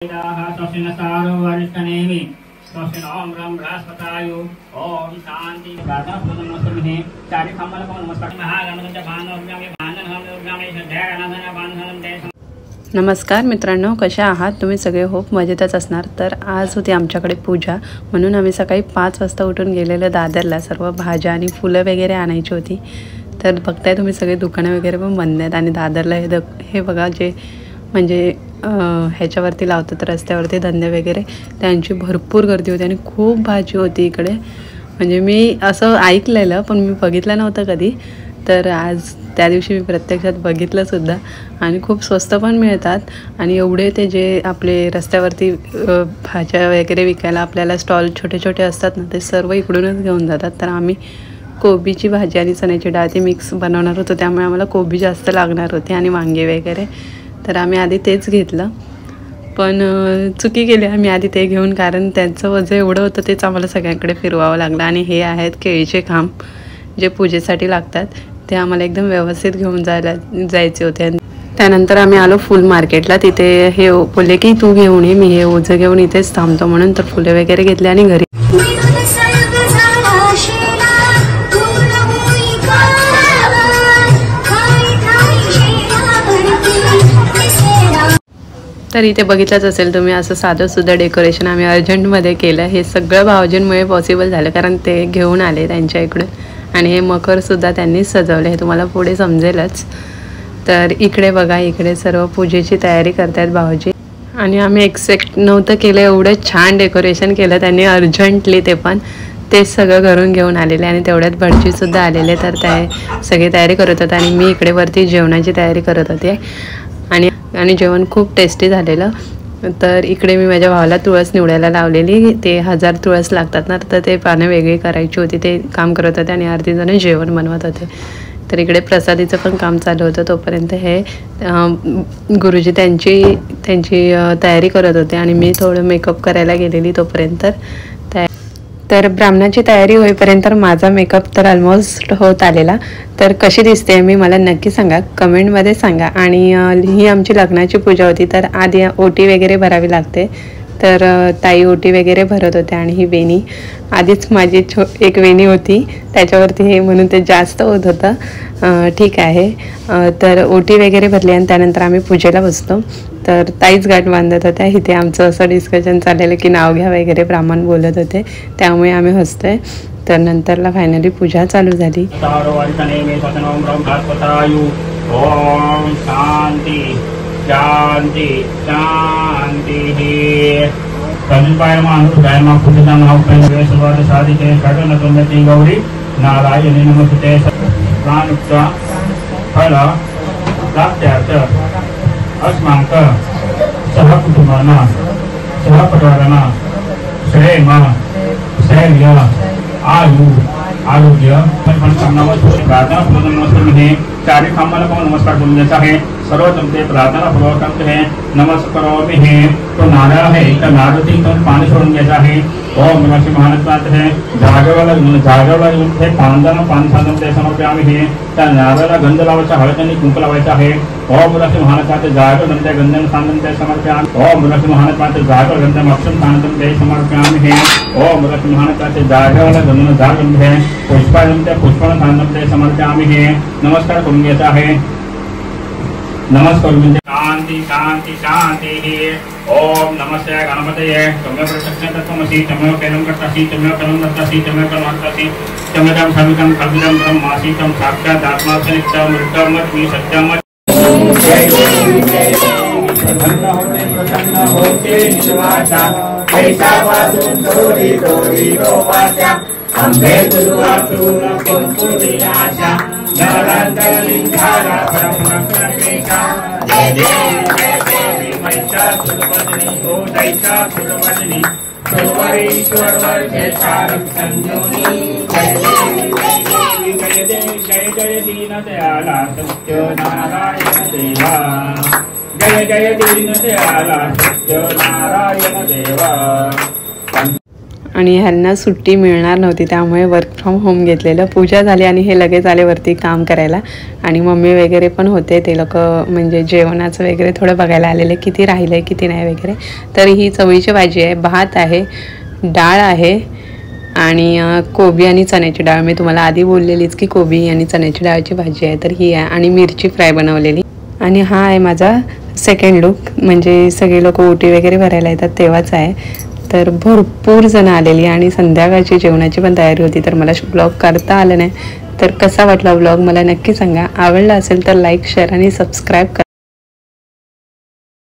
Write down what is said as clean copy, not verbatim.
नमस्कार मित्रांनो, कशा आहात तुम्ही सगळे? होप मजेतच असणार। तर आज होती आमच्याकडे पूजा, म्हणून आम्ही सकाळी 5 वाजता उठून गेलेलो दादरला। सर्व भाज्या आणि फुलं वगैरे आणायची होती। तर बघताय तुम्ही सगळे दुकानं वगैरे पण बंद आहेत आणि दादरला हे बघा जे म्हणजे ह्याच्यावरती लावतात रस्त्यावरती धंदे वगैरे, त्यांची भरपूर गर्दी होती आणि खूप भाजी होती इकडे। म्हणजे मी असं ऐकलेलं पण मी बघितलं नव्हतं कधी, तर आज त्या दिवशी मी प्रत्यक्षात बघितलं सुद्धा। आणि खूप स्वस्त पण मिळतात आणि एवढे ते जे आपले रस्त्यावरती भाज्या वगैरे विकायला आपल्याला स्टॉल छोटे छोटे असतात ना, ते सर्व इकडूनच घेऊन जातात। तर आम्ही कोबीची भाजी आणि चण्याची डाळ ती मिक्स बनवणार होतो, त्यामुळे आम्हाला कोबी जास्त लागणार होती आणि वांगे वगैरे, तर आम्ही आधी तेच घेतलं। पण चुकी केली आम्ही आधी ते घेऊन, कारण त्यांचं वजन एवढं होतं तेच आम्हाला सगळ्यांकडे फिरवावं लागलं। आणि हे आहेत केळीचे खांब जे पूजेसाठी लागतात, ते आम्हाला एकदम व्यवस्थित घेऊन जायचे होते। त्यानंतर आम्ही आलो फुल मार्केटला। तिथे हे बोलले की तू घेऊन ये, मी हे ओझं घेऊन इथेच थांबतो म्हणून। तर फुले वगैरे घेतले आणि घरी तर इथे बघितलंच असेल तुम्ही, असं साधं सुद्धा डेकोरेशन आम्ही अर्जंटमध्ये केलं। हे सगळं भाऊजींमुळे पॉसिबल झालं, कारण ते घेऊन आले त्यांच्या इकडून। आणि हे मकरसुद्धा त्यांनी सजवले, हे तुम्हाला पुढे समजेलच। तर इकडे बघा, इकडे सर्व पूजेची तयारी करतायत भाऊजी। आणि आम्ही एक्सपेक्ट नव्हतं केलं एवढं छान डेकोरेशन केलं त्यांनी अर्जंटली, ते पण तेच सगळं घरून घेऊन आलेले। आणि तेवढ्यात भटजीसुद्धा आलेले, तर ते सगळी तयारी करत होते आणि मी इकडे वरती जेवणाची तयारी करत होते। आणि जेवण खूप टेस्टी झालेलं। तर इकडे मी माझ्या भावाला तुळस निवडायला लावलेली, ते 1000 तुळस लागतात ना, तर ते पानं वेगळी करायची होती, ते काम करत होते आणि अर्धी जण जेवण बनवत होते। तर इकडे प्रसादीचं पण काम चालू होतं, तोपर्यंत हे गुरुजी त्यांची तयारी करत होते आणि मी थोडं मेकअप करायला गेलेली तोपर्यंत। तर ब्राह्मणाची तयारी होईपर्यंत माझा मेकअप तर ऑलमोस्ट होत आलेला। तर कशी दिसते मी मला नक्की सांगा, कमेंटमध्ये सांगा। आणि ही आमची लग्नाची पूजा होती, तर आधी ओटी वगैरे भरावी लागते। तर ताई ओटी वगैरे भरत होते आणि ही वेणी आधीच माझी एक वेणी होती त्याच्यावरती हे, म्हणून ते जास्त होत होतं। ठीक आहे, तर ओटी वगैरे भरली आणि त्यानंतर आम्ही पूजेला बसलो। तर ताईच गाठ बांधत होत्या। इथे आमचं असं डिस्कशन चाललेलं की नाव घ्या वगैरे, ब्राह्मण बोलत होते, त्यामुळे आम्ही हसतोय। तर नंतरला फायनली पूजा चालू झाली। ओम शांती शांती शांती। तन्पायमानुर्गायमा पुरुषाणां उपैवेशवाद साधिके षड्नतुण्यति गौरी नारायणी नमस्ते। प्राणुक्त फल प्राप्त्यार्थ अस्माकं सहकुटुंबानां सहपरिवाराणां श्रेम स्थैर्य आयु आरोग्य पण प्रार्थना पूर्ण नमस्ते। चारी खांबाला पण नमस्कार करून द्यायचा आहे। सर्वप्रथम ते प्रार्थना पूर्वक हे नमस्कार करोमि हे। तो नारळ आहे, त्या नारळातून पाणी सोडून घ्यायचं आहे। ओम नमः शिवाय हे जागेवाला हे पाणी साधन ते समर्पयामि हे। त्या नारळाला गंध लावायचा, हळद आणि कुंकू लावायचं आहे। ओम नमः शिवाय जागेवर गंध गंधन साधन ते समर्पयामि। ओम नमः शिवाय जागेवर गंध मक्षम साधन ते समर्पयामि हे। ओम नमः शिवाय जागेवाला गंध हे पुष्पायम त्या पुष्पान साधन ते समर्पयामि हे। नमस्कार करून घ्यायचा आहे। नमस्कार म्हणजे शांती शांती शांती। ओम नमस्ते गणपतये। तुम्हें प्रत्यक्ष तत्वमसि, तुम्हें केलं कर्तासि, तुम्हें कलं कर्तासि, तुम्हें कलं कर्तासि, तुम्हें सवितं कल्पितं ब्रह्मासि, तम साक्षात् आत्मासनित्यं मृतमत्मि सत्यम। प्रसन्न होते निवासा, ऐसा वाचून थोडी थोडी रोपाच्या, आंबे गुरुवाचून कुंकुली आशा, नरांतर लिंगाला परमक्रमेका। जय देवी महिषासुरवदनी, ओ दैत्यासुरवदनी, सर्वेश्वर वर्धे सारं संयोनी। जय देवी जय देवी जय जय दीनदयाला सत्यनारायण देवा। जय जय दीनदयाला सत्यनारायण देवा। आणि ह्यांना सुट्टी मिळणार नव्हती त्यामुळे वर्क फ्रॉम होम घेतलेलं. पूजा झाली आणि हे लगेच आले वरती काम करायला. आणि मम्मी वगैरे पण होते, ते लोक म्हणजे जेवणाचं वगैरे थोडं बघायला आलेले, किती राहिलं आहे किती नाही वगैरे. तर ही चवळीची भाजी आहे, भात आहे, डाळ आहे आणि कोबी आणि चण्याची डाळ. मी तुम्हाला आधी बोललेलीच की कोबी आणि चण्याची डाळची भाजी आहे, तर ही आहे. आणि मिरची फ्राय बनवलेली. आणि हा आहे माझा सेकंड लुक, म्हणजे सगळे लोक ओटी वगैरे भरायला येतात तेव्हाच आहे. तर भरपूर जण आलेली आणि संध्याकाळची जेवणाची पण तयारी होती, तर मला ब्लॉग करता आलं नाही. तर कसा वाटला ब्लॉग मला नक्की सांगा. आवडला असेल तर लाईक, शेअर आणि सबस्क्राईब करा.